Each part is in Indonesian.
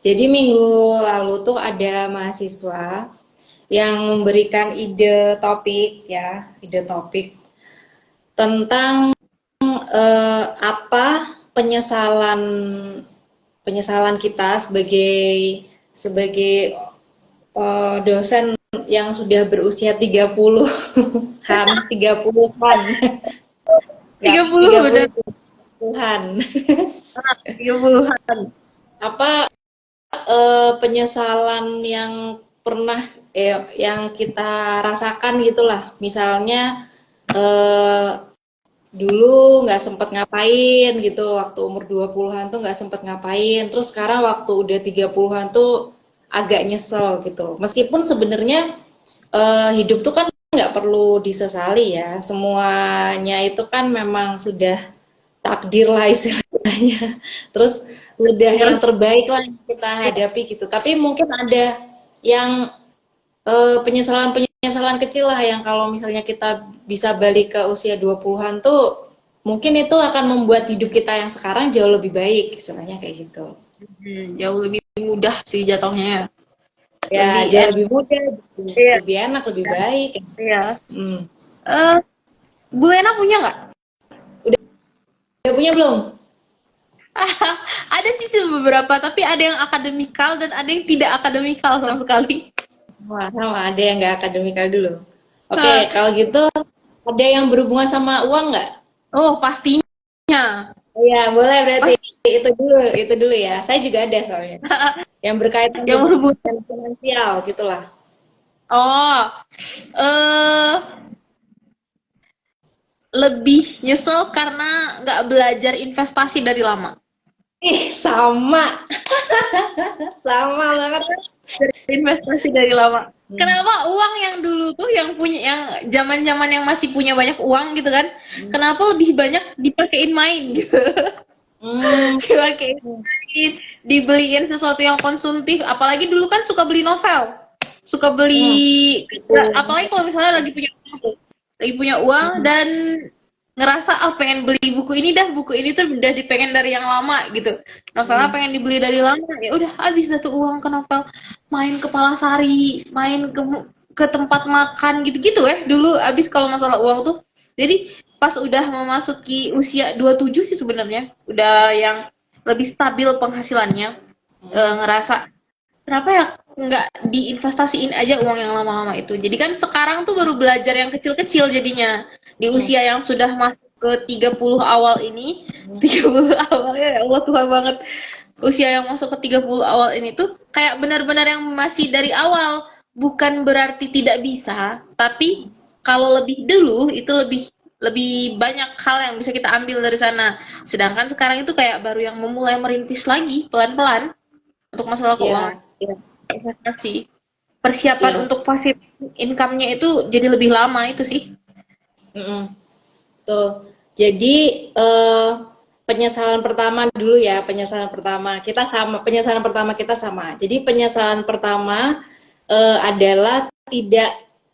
Jadi minggu lalu tuh ada mahasiswa yang memberikan ide topik ya, ide topik tentang apa penyesalan penyesalan kita sebagai sebagai dosen yang sudah berusia 30-an, 30-an. Enggak, 30 bener. 30-an. 30-an. Apa penyesalan yang pernah yang kita rasakan gitulah. Misalnya eh, dulu nggak sempet ngapain gitu, waktu umur 20-an tuh nggak sempet ngapain, terus sekarang waktu udah 30-an tuh agak nyesel gitu. Meskipun sebenarnya hidup tuh kan nggak perlu disesali ya, semuanya itu kan memang sudah takdir lah istilahnya. Terus udah yang terbaik lah yang kita hadapi gitu. Tapi mungkin ada yang penyesalan-penyesalan kecil lah yang kalau misalnya kita bisa balik ke usia 20-an tuh mungkin itu akan membuat hidup kita yang sekarang jauh lebih baik, istilahnya kayak gitu. Jauh lebih mudah sih jatuhnya. Ya, Lebih jauh enak. lebih mudah, Iya. lebih enak, lebih baik. Iya. Hmm. Eh, Bu Lena punya nggak? Udah punya belum? Ada sih beberapa, tapi ada yang akademikal dan ada yang tidak akademikal sama sekali. Wah, sama ada yang nggak akademikal dulu. Oke, Hah. kalau gitu ada yang berhubungan sama uang nggak? Oh, pastinya. Iya, boleh berarti Pasti itu dulu ya. Saya juga ada soalnya. Yang berkaitan yang berhubungan. dengan finansial gitulah. Oh, eh lebih nyesel karena nggak belajar investasi dari lama. Ih, sama. Sama banget. Investasi dari lama. Hmm. Kenapa uang yang dulu tuh yang punya yang zaman-zaman yang masih punya banyak uang gitu kan? Kenapa lebih banyak dipakein main gitu? Hmm. Dipakein main, dibeliin sesuatu yang konsumtif. Apalagi dulu kan suka beli novel, suka Hmm. beli. Betul. Apalagi kalau misalnya lagi punya uang dan ngerasa pengen beli buku ini dah, buku ini tuh udah dipengen dari yang lama gitu, novelnya Hmm. pengen dibeli dari lama, ya udah habis dah tuh uang ke novel, main ke Palasari, main ke tempat makan gitu-gitu dulu habis kalau masalah uang tuh. Jadi pas udah memasuki usia 27 sih sebenarnya udah yang lebih stabil penghasilannya, ngerasa kenapa ya nggak diinvestasiin aja uang yang lama-lama itu. Jadi kan sekarang tuh baru belajar yang kecil-kecil jadinya. Di Hmm. usia yang sudah masuk ke 30 awal ini, 30 awal ya Allah tua banget. Usia yang masuk ke 30 awal ini tuh kayak benar-benar yang masih dari awal. Bukan berarti tidak bisa, tapi kalau lebih dulu itu lebih lebih banyak hal yang bisa kita ambil dari sana. Sedangkan sekarang itu kayak baru yang memulai merintis lagi pelan-pelan untuk masalah keuangan. Iya, iya, Investasi. Persiapan iya. untuk pasif income-nya itu jadi lebih lama itu sih. Mm-mm. Betul. Jadi penyesalan pertama dulu ya, penyesalan pertama kita sama, penyesalan pertama kita sama. Jadi penyesalan pertama adalah tidak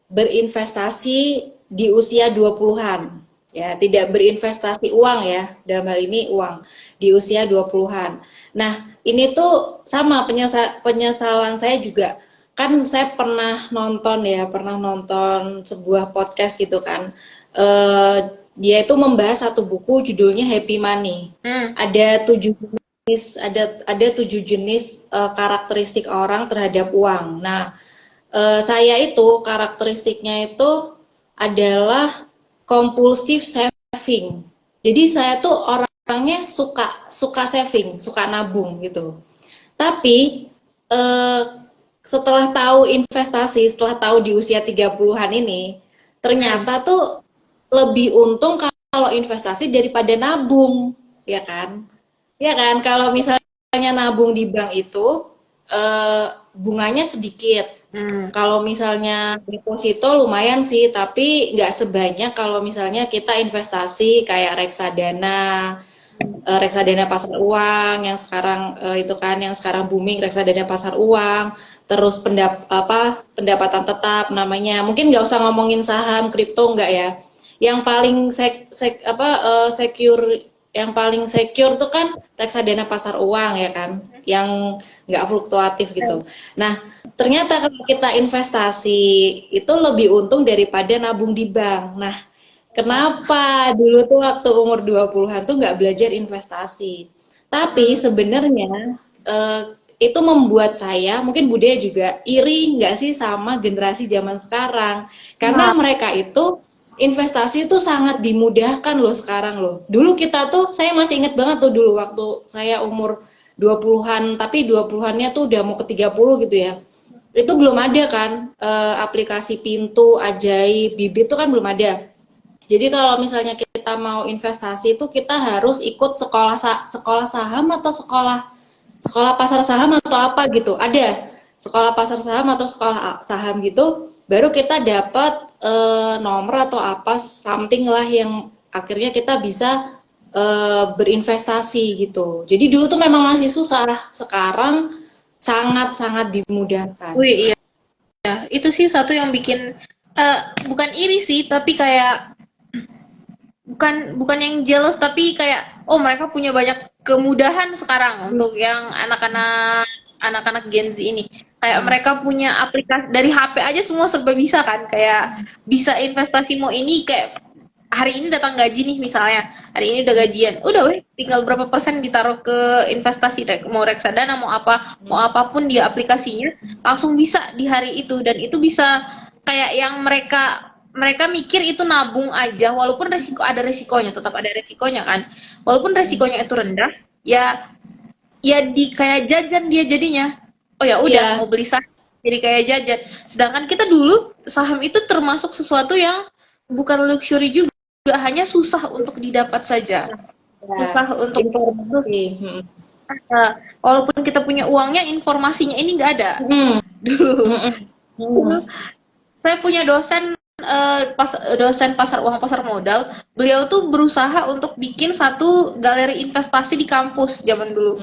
berinvestasi di usia 20-an. Ya, tidak berinvestasi uang ya, dalam hal ini uang di usia 20-an. Nah, ini tuh sama penyesalan saya juga. Kan saya pernah nonton sebuah podcast gitu kan. Eh, dia itu membahas satu buku judulnya Happy Money. Hmm. Ada 7 jenis ada 7 jenis karakteristik orang terhadap uang. Nah, saya itu karakteristiknya itu adalah kompulsif saving. Jadi saya tuh orangnya suka suka saving, suka nabung gitu. Tapi eh, setelah tahu investasi, setelah tahu di usia 30-an ini, Hmm. ternyata tuh lebih untung kalau investasi daripada nabung, ya kan? Ya kan, kalau misalnya nabung di bank itu bunganya sedikit. Hmm. Kalau misalnya deposito lumayan sih, tapi nggak sebanyak kalau misalnya kita investasi kayak reksadana, reksadana pasar uang yang sekarang itu kan yang sekarang booming reksadana pasar uang, terus pendapatan tetap namanya. Mungkin nggak usah ngomongin saham, kripto nggak ya. Yang paling secure yang paling secure tuh kan reksadana pasar uang ya kan, yang nggak fluktuatif gitu. Nah, ternyata kalau kita investasi itu lebih untung daripada nabung di bank. Nah, kenapa dulu tuh waktu umur 20-an tuh nggak belajar investasi? Tapi sebenarnya eh, itu membuat saya, mungkin Budaya juga iri nggak sih sama generasi zaman sekarang? Karena Nah, mereka itu investasi itu sangat dimudahkan loh sekarang loh. Dulu kita tuh, saya masih inget banget tuh dulu waktu saya umur 20-an, tapi 20-annya tuh udah mau ke 30 gitu ya. Itu belum ada kan aplikasi Pintu, Ajaib, Bibit itu kan belum ada. Jadi kalau misalnya kita mau investasi itu kita harus ikut sekolah saham atau sekolah pasar saham atau apa gitu. Ada sekolah pasar saham atau sekolah saham gitu. Baru kita dapat nomor atau apa something lah yang akhirnya kita bisa berinvestasi gitu. Jadi dulu tuh memang masih susah. Sekarang sangat-sangat dimudahkan. wih, iya. Itu sih satu yang bikin bukan iri sih, tapi kayak bukan bukan yang jealous, tapi kayak oh mereka punya banyak kemudahan sekarang untuk yang anak-anak Gen Z ini. Kayak mereka punya aplikasi dari HP aja semua serba bisa kan, kayak bisa investasi mau ini kayak hari ini datang gaji nih misalnya, hari ini udah gajian, udah weh tinggal berapa persen ditaruh ke investasi, mau reksadana mau apa, mau apapun dia aplikasinya langsung bisa di hari itu, dan itu bisa kayak yang mereka mereka mikir itu nabung aja, walaupun ada resikonya, tetap ada resikonya kan, walaupun resikonya itu rendah, ya ya di kayak jajan dia jadinya, oh ya udah Iya. mau beli saham jadi kayak jajan, sedangkan kita dulu saham itu termasuk sesuatu yang bukan luxury juga, hanya susah untuk didapat saja, Ya, susah untuk informasi. walaupun kita punya uangnya, informasinya ini nggak ada Hmm. dulu. Hmm. Saya punya dosen dosen pasar uang pasar modal. Beliau tuh berusaha untuk bikin satu galeri investasi di kampus zaman dulu.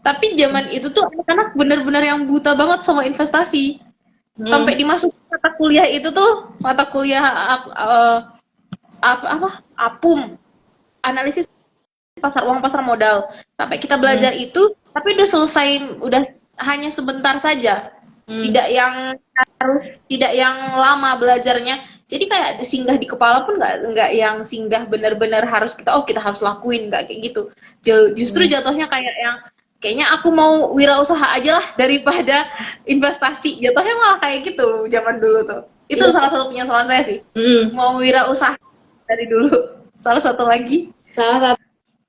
Tapi zaman itu tuh anak-anak bener-bener yang buta banget sama investasi. Sampai dimasuk mata kuliah itu tuh mata kuliah APUM, analisis pasar uang pasar modal. Sampai kita belajar itu, tapi udah selesai, udah hanya sebentar saja. Tidak yang lama belajarnya, jadi kayak singgah di kepala pun nggak yang singgah benar-benar harus kita harus lakuin, nggak kayak gitu. Justru jatuhnya kayak yang kayaknya aku mau wirausaha aja lah daripada investasi, jatuhnya malah kayak gitu zaman dulu tuh. Itu Iya. salah satu penyesalan saya sih, mau wirausaha dari dulu. Salah satu lagi, Salah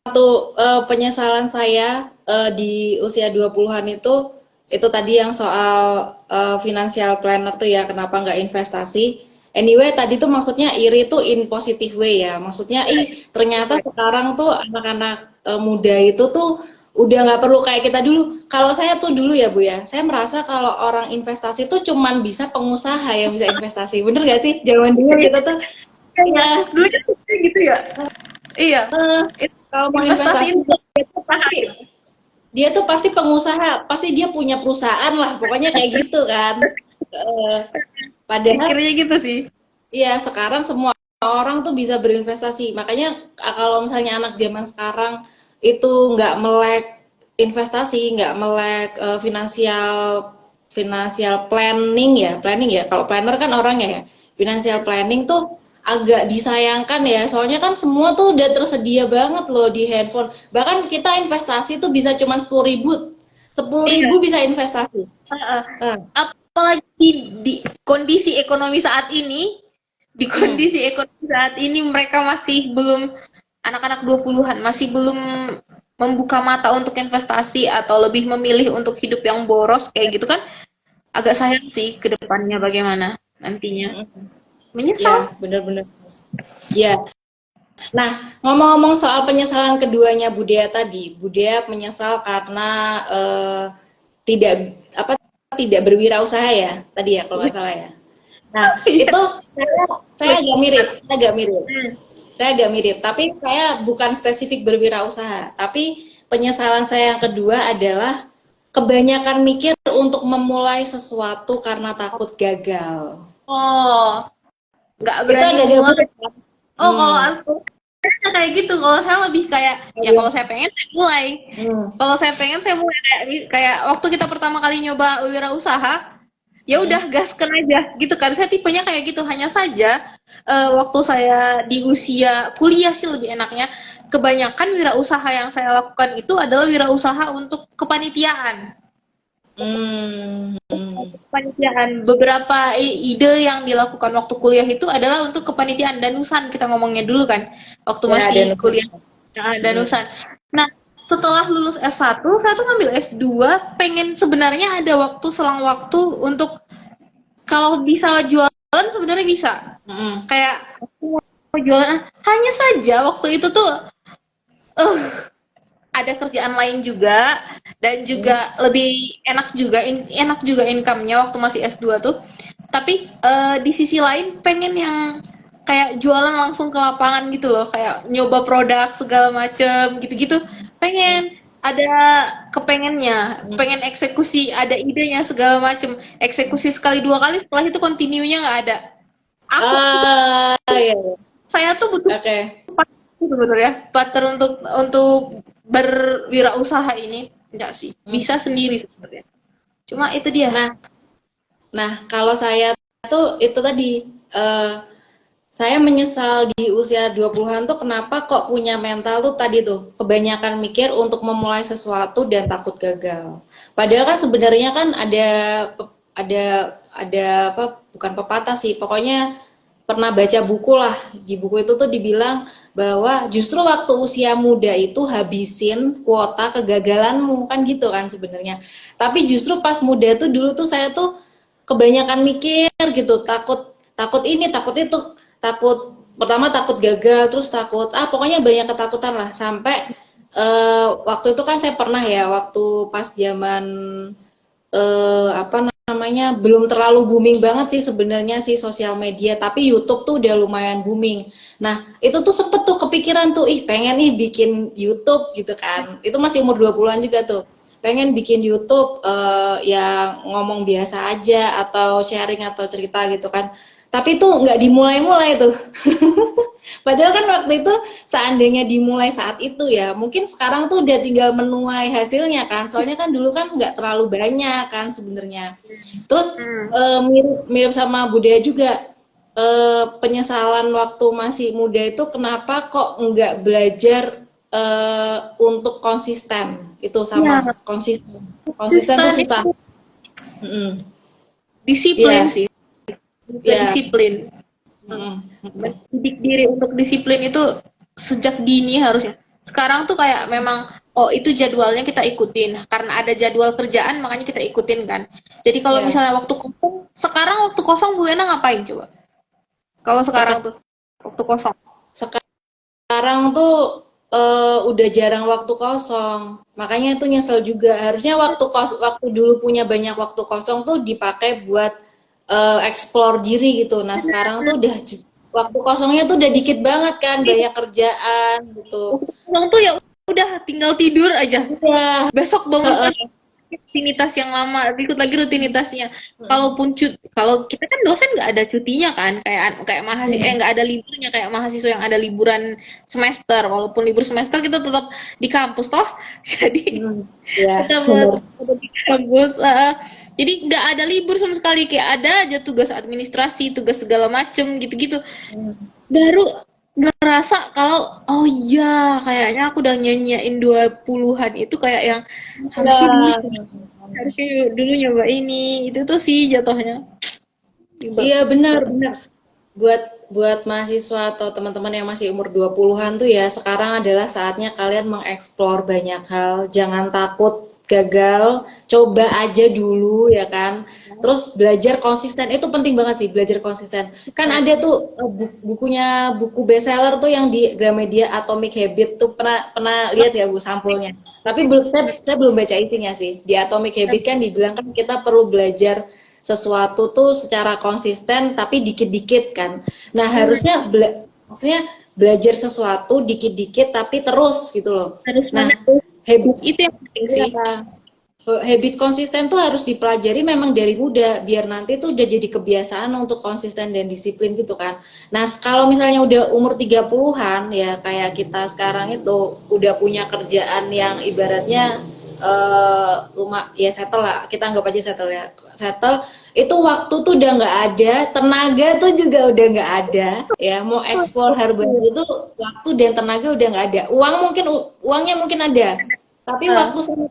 satu penyesalan saya di usia 20-an itu tadi yang soal financial planner tuh ya, kenapa nggak investasi. Anyway, tadi tuh maksudnya iri tuh in positive way ya. Maksudnya, ternyata sekarang tuh anak-anak muda itu tuh udah nggak perlu kayak kita dulu. Kalau saya tuh dulu ya Bu ya, saya merasa kalau orang investasi tuh cuman bisa pengusaha yang bisa investasi. Bener nggak sih? Zaman dulu kita tuh, ya, dulu kayak gitu ya. Iya, kalau mau investasi investasi dia tuh pasti pengusaha, pasti dia punya perusahaan lah, pokoknya kayak gitu kan. Eh, Padahal pikirnya gitu sih. ya sekarang semua orang tuh bisa berinvestasi. Makanya kalau misalnya anak zaman sekarang itu nggak melek investasi, nggak melek finansial financial planning ya. Kalau planner kan orangnya ya. Financial planning tuh agak disayangkan ya. Soalnya kan semua tuh udah tersedia banget loh di handphone. Bahkan kita investasi tuh bisa cuma 10.000. 10.000 bisa investasi. Nah, Apalagi di kondisi ekonomi saat ini, mereka masih belum, anak-anak 20-an masih belum membuka mata untuk investasi atau lebih memilih untuk hidup yang boros kayak gitu kan, agak sayang sih ke depannya bagaimana nantinya. ya Menyesal. bener-bener. Ya. Nah, ngomong-ngomong soal penyesalan keduanya Budaya tadi, Budaya menyesal karena tidak tidak berwirausaha ya tadi ya kalau nggak salah ya. Nah, itu saya agak mirip, tapi saya bukan spesifik berwirausaha, tapi penyesalan saya yang kedua adalah kebanyakan mikir untuk memulai sesuatu karena takut gagal. Oh, nggak Itu berani agak mulai. mirip. Oh, kalau aku kayak gitu. Kalau saya lebih kayak ya kalau saya pengen saya mulai. Kalau saya pengen saya mulai kayak waktu kita pertama kali nyoba wirausaha, ya udah gaskan aja gitu kan. Saya tipenya kayak gitu. Hanya saja waktu saya di usia kuliah sih lebih enaknya. Kebanyakan wirausaha yang saya lakukan itu adalah wirausaha untuk kepanitiaan. Kepanitiaan. Beberapa ide yang dilakukan waktu kuliah itu adalah untuk kepanitiaan danusan, kita ngomongnya dulu kan waktu Ya, masih dan kuliah. Danusan. Nah, setelah lulus S1 saya tuh ngambil S2, pengen sebenarnya ada waktu selang waktu untuk kalau bisa jualan sebenarnya bisa. Kayak aku mau jualan, hanya saja waktu itu tuh ada kerjaan lain juga dan juga lebih enak juga income-nya waktu masih S2 tuh. Tapi di sisi lain pengen yang kayak jualan langsung ke lapangan gitu loh, kayak nyoba produk segala macem gitu-gitu. Pengen ada kepengennya, pengen eksekusi, ada idenya segala macem. Eksekusi sekali dua kali, setelah itu continue-nya nggak ada. Aku iya. saya tuh butuh sebenarnya partner untuk berwirausaha ini. Enggak sih, bisa sendiri sebenarnya. Cuma itu dia. Nah, kalau saya tuh itu tadi saya menyesal di usia 20-an tuh kenapa kok punya mental tuh tadi tuh kebanyakan mikir untuk memulai sesuatu dan takut gagal. Padahal kan sebenarnya kan ada apa bukan pepatah sih, pokoknya pernah baca buku lah. Di buku itu tuh dibilang bahwa justru waktu usia muda itu habisin kuota kegagalanmu kan gitu kan sebenarnya. Tapi justru pas muda tuh dulu tuh saya tuh kebanyakan mikir gitu, takut ini, takut itu, takut pertama takut gagal, terus takut pokoknya banyak ketakutan lah sampai waktu itu kan saya pernah ya waktu pas zaman apa namanya belum terlalu booming banget sih sebenarnya sih sosial media, tapi YouTube tuh udah lumayan booming. Nah, itu tuh sempet tuh kepikiran tuh, pengen nih bikin YouTube gitu kan. Itu masih umur 20-an juga tuh. Pengen bikin YouTube yang ngomong biasa aja atau sharing atau cerita gitu kan. Tapi tuh nggak dimulai-mulai tuh. Padahal kan waktu itu seandainya dimulai saat itu ya, mungkin sekarang tuh udah tinggal menuai hasilnya kan. Soalnya kan dulu kan nggak terlalu banyak kan sebenarnya. Terus mirip sama budaya juga, penyesalan waktu masih muda itu kenapa kok nggak belajar untuk konsisten. Itu sama konsisten. Konsisten tuh susah. Disiplin sih. Disiplin. Didik diri untuk disiplin itu sejak dini harusnya. Sekarang tuh kayak memang itu jadwalnya kita ikutin karena ada jadwal kerjaan makanya kita ikutin kan. Jadi kalau misalnya sekarang waktu kosong Bu Ena ngapain coba? Kalau sekarang tuh waktu kosong. Sekarang tuh udah jarang waktu kosong. Makanya itu nyesel juga. Harusnya waktu dulu punya banyak waktu kosong tuh dipakai buat explore diri gitu. Nah sekarang tuh udah waktu kosongnya tuh udah dikit banget kan, banyak kerjaan gitu. Kosong tuh ya udah tinggal tidur aja. Besok bangun lagi rutinitas yang lama, ikut lagi rutinitasnya. Kalau kita kan dosen nggak ada cutinya kan, kayak mahasiswa nggak ada liburnya kayak mahasiswa yang ada liburan semester. Walaupun libur semester kita tetap di kampus toh, jadi kita ada di kampus. Jadi nggak ada libur sama sekali, kayak ada aja tugas administrasi, tugas segala macem gitu-gitu. Baru ngerasa kalau oh iya kayaknya aku udah nyanyiin 20-an itu kayak yang harusnya dulu nyoba ini itu tuh sih jatuhnya. Iya benar. Buat mahasiswa atau teman-teman yang masih umur 20-an tuh ya, sekarang adalah saatnya kalian mengeksplor banyak hal. Jangan takut gagal, coba aja dulu ya kan. Terus belajar konsisten, itu penting banget sih, belajar konsisten. Kan ada tuh buku bestseller tuh yang di Gramedia, Atomic Habit tuh pernah lihat ya Bu sampulnya. Tapi saya belum baca isinya sih. Di Atomic Habit kan dibilang kan kita perlu belajar sesuatu tuh secara konsisten tapi dikit-dikit kan. Nah, harusnya maksudnya belajar sesuatu dikit-dikit tapi terus gitu loh. Nah, habit itu yang penting sih. habit konsisten tuh harus dipelajari memang dari muda biar nanti tuh udah jadi kebiasaan untuk konsisten dan disiplin gitu kan. Nah, kalau misalnya udah umur 30-an ya kayak kita sekarang itu udah punya kerjaan yang ibaratnya rumah ya settle lah, kita anggap aja settle ya. Settle itu waktu tuh udah nggak ada, tenaga tuh juga udah nggak ada ya. Mau eksplor hal baru itu waktu dan tenaga udah nggak ada. Uangnya mungkin ada, tapi Ah, waktu sama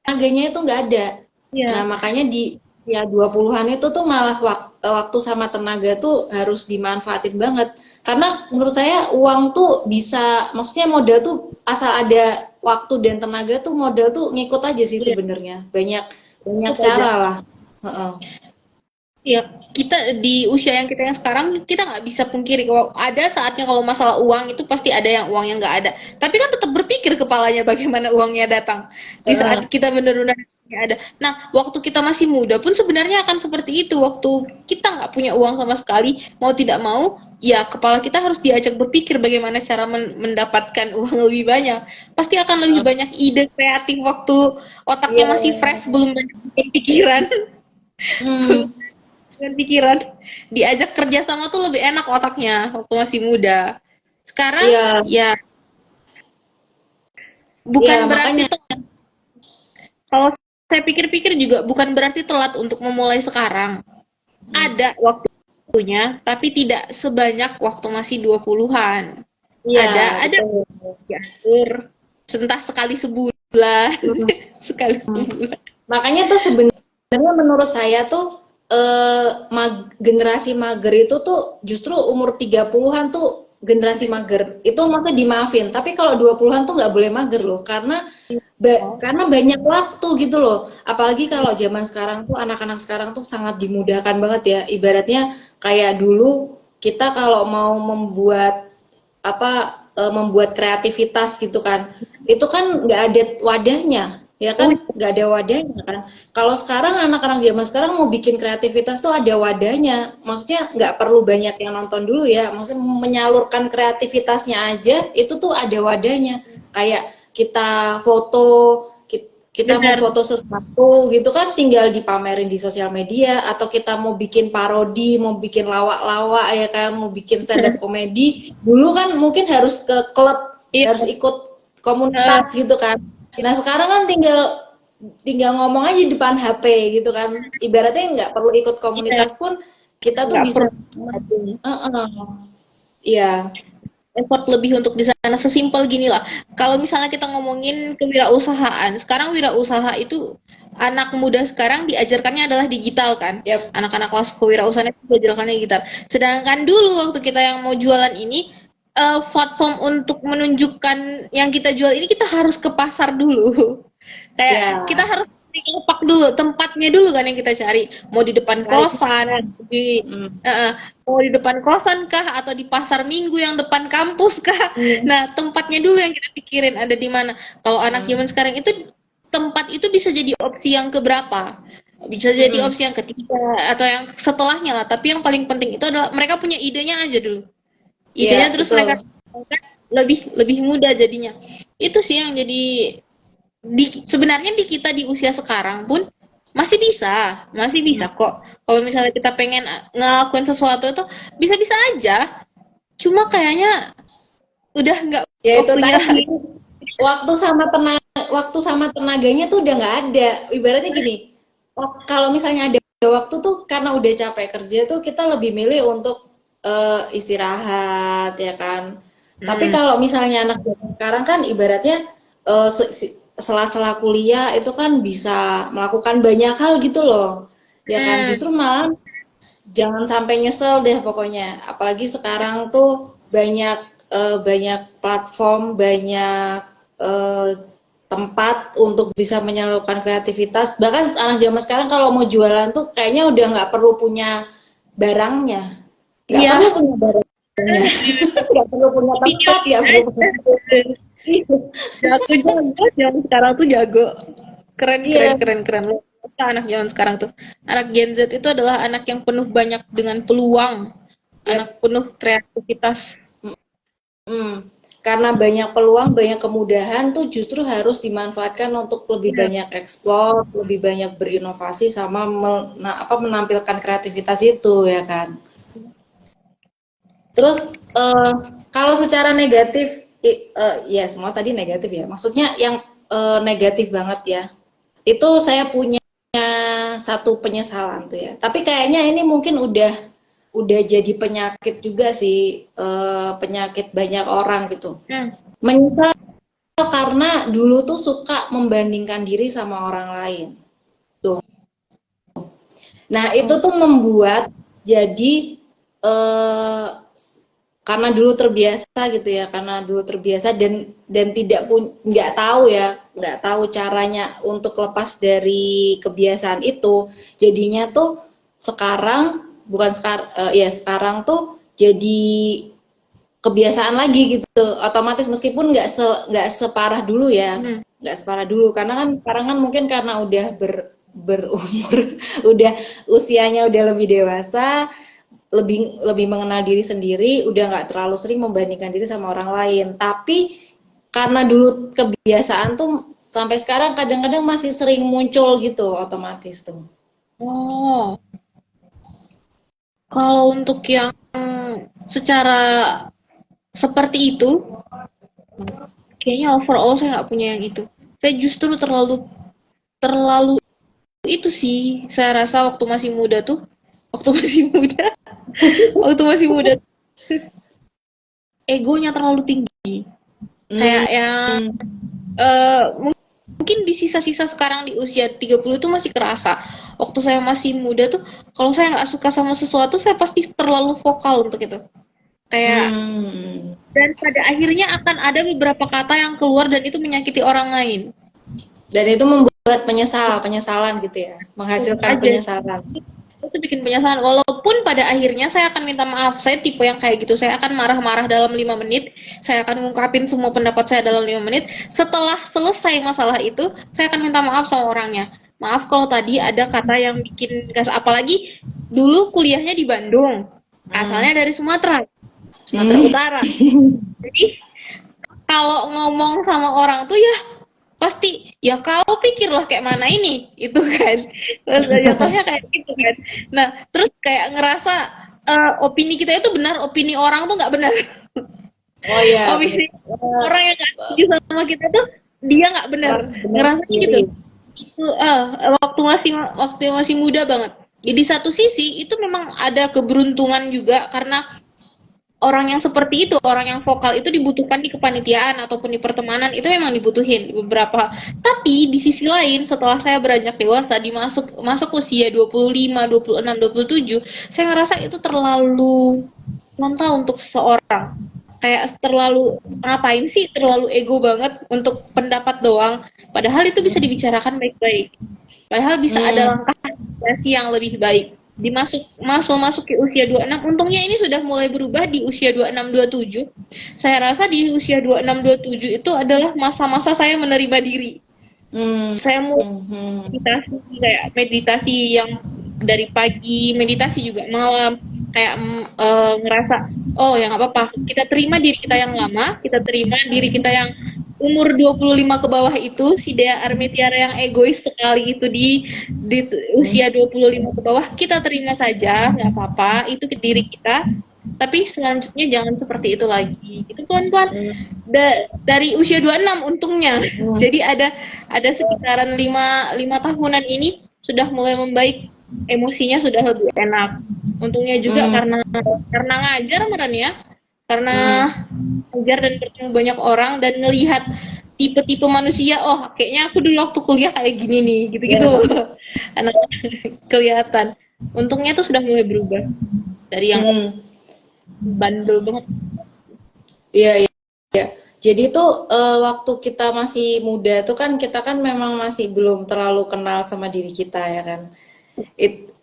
tenaganya itu nggak ada. Nah, iya. makanya di ya 20-an itu tuh malah waktu sama tenaga tuh harus dimanfaatin banget. Karena menurut saya uang tuh bisa, maksudnya modal tuh asal ada waktu dan tenaga tuh modal tuh ngikut aja sih Iya, sebenarnya. Banyak banyak ikut aja. cara lah. Heeh. Iya, kita di usia yang kita yang sekarang kita nggak bisa pungkiri kalau ada saatnya kalau masalah uang itu pasti ada yang uangnya nggak ada. Tapi kan tetap berpikir kepalanya bagaimana uangnya datang di Heeh. saat kita benar-benar nggak ada. Nah, waktu kita masih muda pun sebenarnya akan seperti itu. Waktu kita nggak punya uang sama sekali, mau tidak mau, ya kepala kita harus diajak berpikir bagaimana cara mendapatkan uang lebih banyak. Pasti akan lebih banyak ide kreatif waktu otaknya Iya. masih fresh, belum banyak pikiran. Hmm. Dengan pikiran diajak kerja sama tuh lebih enak otaknya waktu masih muda. Sekarang Iya. ya Iya, bukan berarti makanya. telat. Kalau saya pikir-pikir juga bukan berarti telat untuk memulai sekarang. Hmm. Ada waktunya, tapi tidak sebanyak waktu masih 20-an. Iya, Ada betul. diatur entah sekali sebulan, Hmm. sekali sebulan. Makanya tuh sebenarnya menurut saya tuh generasi mager itu tuh justru umur 30-an tuh generasi mager. Itu maksudnya dimaafin. Tapi kalau 20-an tuh nggak boleh mager loh karena karena banyak waktu gitu loh. Apalagi kalau zaman sekarang tuh anak-anak sekarang tuh sangat dimudahkan banget ya. Ibaratnya kayak dulu kita kalau mau membuat kreativitas gitu kan itu kan nggak ada wadahnya ya Oh, kan nggak ada wadahnya kan kalau sekarang anak-anak zaman sekarang mau bikin kreativitas tuh ada wadahnya maksudnya nggak perlu banyak yang nonton dulu ya maksudnya menyalurkan kreativitasnya aja itu tuh ada wadahnya kayak kita foto kita mau benar. foto sesuatu gitu kan tinggal dipamerin di sosial media atau kita mau bikin parodi, mau bikin lawak-lawak ya kan, mau bikin stand up komedi. Dulu kan mungkin harus ke klub, Iya, harus ikut eh, komunitas gitu kan. Nah, sekarang kan tinggal tinggal ngomong aja di depan HP gitu kan. Ibaratnya nggak perlu ikut iya, komunitas pun kita tuh nggak bisa perlu iya. effort lebih untuk di sana sesimpel gini lah. Kalau misalnya kita ngomongin kewirausahaan, sekarang wirausaha itu anak muda sekarang diajarkannya adalah digital kan. Yap. Anak-anak kelas kewirausahaan itu diajarkannya digital. Sedangkan dulu waktu kita yang mau jualan ini platform untuk menunjukkan yang kita jual ini kita harus ke pasar dulu. Kayak kita Ya. harus kepak dulu tempatnya dulu kan yang kita cari mau di depan Cari kosan konten. di Mm. mau di depan kosan kah atau di pasar minggu yang depan kampus kah. Mm. Nah tempatnya dulu yang kita pikirin ada di mana. Kalau anak Mm. zaman sekarang itu tempat itu bisa jadi opsi yang keberapa, bisa jadi Mm. opsi yang ketiga atau yang setelahnya lah, tapi yang paling penting itu adalah mereka punya idenya aja dulu, idenya Iya, terus mereka betul. lebih lebih mudah jadinya. Itu sih yang jadi sebenarnya di kita di usia sekarang pun masih bisa kok. Kalau misalnya kita pengen ngelakuin sesuatu itu bisa-bisa aja. Cuma kayaknya udah nggak Ya itu waktunya tadi lagi. waktu sama tenaganya tuh udah nggak ada. Ibaratnya gini, kalau misalnya ada waktu tuh karena udah capek kerja tuh kita lebih milih untuk istirahat ya kan. Tapi Hmm. kalau misalnya anak zaman sekarang kan ibaratnya sela-sela kuliah itu kan bisa melakukan banyak hal gitu loh. Ya kan, Hmm. justru malah jangan sampai nyesel deh pokoknya. Apalagi sekarang tuh banyak banyak platform, banyak eh, tempat untuk bisa menyalurkan kreativitas. Bahkan anak zaman sekarang kalau mau jualan tuh kayaknya udah nggak perlu punya barangnya, nggak perlu Iya, punya barangnya, nggak perlu punya video tempat, nggak perlu punya. jago jago zaman sekarang tuh jago, keren keren Iya, keren keren loh. Masa anak zaman sekarang tuh anak Gen Z itu adalah anak yang penuh banyak dengan peluang, ya. anak penuh kreativitas. Hmm. karena banyak peluang, banyak kemudahan tuh justru harus dimanfaatkan untuk lebih Benar. banyak eksplor, lebih banyak berinovasi sama menampilkan kreativitas itu ya kan. Terus kalau secara negatif, ya semua tadi negatif ya. Maksudnya yang negatif banget ya. Itu saya punya satu penyesalan tuh ya. Tapi kayaknya ini mungkin udah jadi penyakit juga sih, penyakit banyak orang gitu. Hmm. Menyesal karena dulu tuh suka membandingkan diri sama orang lain. Tuh. Nah, itu Oh. tuh membuat jadi eh, karena dulu terbiasa gitu ya, karena dulu terbiasa dan tidak pun nggak tahu caranya untuk lepas dari kebiasaan itu. Jadinya tuh sekarang bukan sekarang ya sekarang tuh jadi kebiasaan lagi gitu. Otomatis meskipun nggak separah dulu ya, Hmm. nggak separah dulu karena kan sekarang kan mungkin karena udah berumur, udah usianya udah lebih dewasa, lebih lebih mengenal diri sendiri, udah nggak terlalu sering membandingkan diri sama orang lain. Tapi karena dulu kebiasaan tuh sampai sekarang kadang-kadang masih sering muncul gitu otomatis tuh. Oh, kalau untuk yang secara seperti itu, kayaknya overall saya nggak punya yang itu. Saya justru terlalu terlalu itu sih. Saya rasa waktu masih muda tuh, waktu masih muda, waktu masih muda, egonya terlalu tinggi. Kayak Hmm, yang eh, mungkin di sisa-sisa sekarang di usia 30 itu masih kerasa. Waktu saya masih muda tuh, kalau saya nggak suka sama sesuatu, saya pasti terlalu vokal untuk itu. Kayak, hmm. dan pada akhirnya akan ada beberapa kata yang keluar dan itu menyakiti orang lain. Dan itu membuat penyesalan gitu ya, Itu menghasilkan aja. penyesalan. Itu bikin penyesalan. Walaupun pada akhirnya saya akan minta maaf. Saya tipe yang kayak gitu. Saya akan marah-marah dalam 5 menit. Saya akan ngungkapin semua pendapat saya dalam 5 menit. Setelah selesai masalah itu, saya akan minta maaf sama orangnya. Maaf kalau tadi ada kata yang bikin gas. Apalagi dulu kuliahnya di Bandung. Hmm. Asalnya dari Sumatera. Sumatera Hmm. Utara. Jadi kalau ngomong sama orang tuh ya pasti ya kau pikirlah kayak mana ini itu kan. Terus jatuhnya kayak gitu kan. Nah terus kayak ngerasa opini kita itu benar, opini orang tuh nggak benar. Oh iya, Opini orang yang nggak setuju sama kita tuh dia nggak benar, merasa benar ngerasanya gitu. sendiri. Itu waktu masih muda banget. Jadi di satu sisi itu memang ada keberuntungan juga karena orang yang seperti itu, orang yang vokal itu dibutuhkan di kepanitiaan ataupun di pertemanan itu memang dibutuhin beberapa. Tapi di sisi lain setelah saya beranjak dewasa masuk usia 25, 26, 27, saya ngerasa itu terlalu frontal untuk seseorang. Kayak terlalu ngapain sih terlalu ego banget untuk pendapat doang. Padahal itu bisa dibicarakan baik-baik. Padahal bisa ada Hmm. langkah mitigasi yang lebih baik. Masuk ke usia 26, untungnya ini sudah mulai berubah di usia 26, 27. Saya rasa di usia 26, 27 itu adalah masa-masa saya menerima diri. Hmm. Saya mau Hmm. meditasi, kayak meditasi yang dari pagi, meditasi juga malam, kayak ngerasa oh ya nggak apa-apa, kita terima diri kita yang lama, kita terima diri kita yang umur 25 ke bawah itu, si Dea Armetiara yang egois sekali itu di usia 25 ke bawah, kita terima saja, nggak apa-apa, itu ke diri kita. Tapi selanjutnya jangan seperti itu lagi. Itu pelan-pelan dari usia 26 untungnya. Hmm. Jadi ada sekitaran 5 tahunan ini sudah mulai membaik, emosinya sudah lebih enak. Untungnya juga Hmm. karena ngajar Meran ya. Karena Hmm. ngajar dan bertemu banyak orang dan ngelihat tipe-tipe manusia, oh kayaknya aku dulu waktu kuliah kayak gini nih, gitu-gitu Ya. loh. Anak kelihatan. Untungnya tuh sudah mulai berubah dari yang Hmm. bandel banget. Iya, iya. Iya. Jadi tuh waktu kita masih muda tuh kan kita kan memang masih belum terlalu kenal sama diri kita ya kan.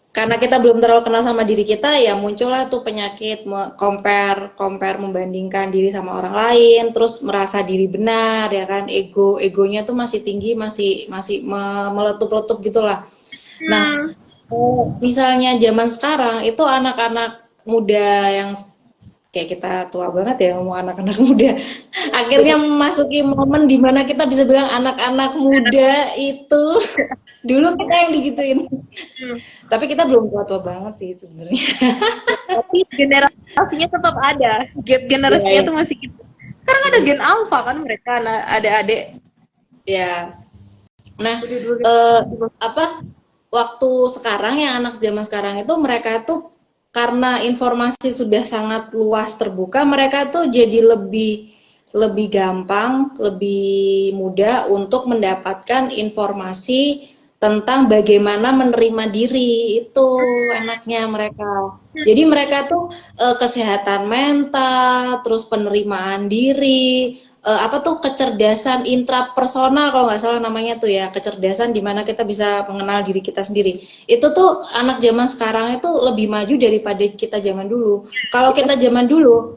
Karena kita belum terlalu kenal sama diri kita ya muncullah tuh penyakit compare membandingkan diri sama orang lain, terus merasa diri benar ya kan, egonya tuh masih tinggi, masih masih meletup-letup gitulah. Nah, Hmm. misalnya zaman sekarang itu anak-anak muda yang kayak kita tua banget ya ngomong anak-anak muda. Akhirnya memasuki momen di mana kita bisa bilang anak-anak muda itu dulu kita yang digituin. Hmm. Tapi kita belum tua-tua banget sih sebenarnya. Tapi generasinya tetap ada, gap Iya, generasinya iya. tuh masih gitu. Sekarang ada gen alpha kan, mereka adik-adik. Ya. Nah, Dulu-dulu. apa waktu sekarang yang anak zaman sekarang itu mereka tuh karena informasi sudah sangat luas terbuka, mereka tuh jadi lebih lebih gampang, lebih mudah untuk mendapatkan informasi tentang bagaimana menerima diri. Itu enaknya mereka. Jadi mereka tuh kesehatan mental, terus penerimaan diri, apa tuh kecerdasan intrapersonal kalau nggak salah namanya tuh ya, kecerdasan di mana kita bisa mengenal diri kita sendiri. Itu tuh anak zaman sekarang itu lebih maju daripada kita zaman dulu. Kalau kita zaman dulu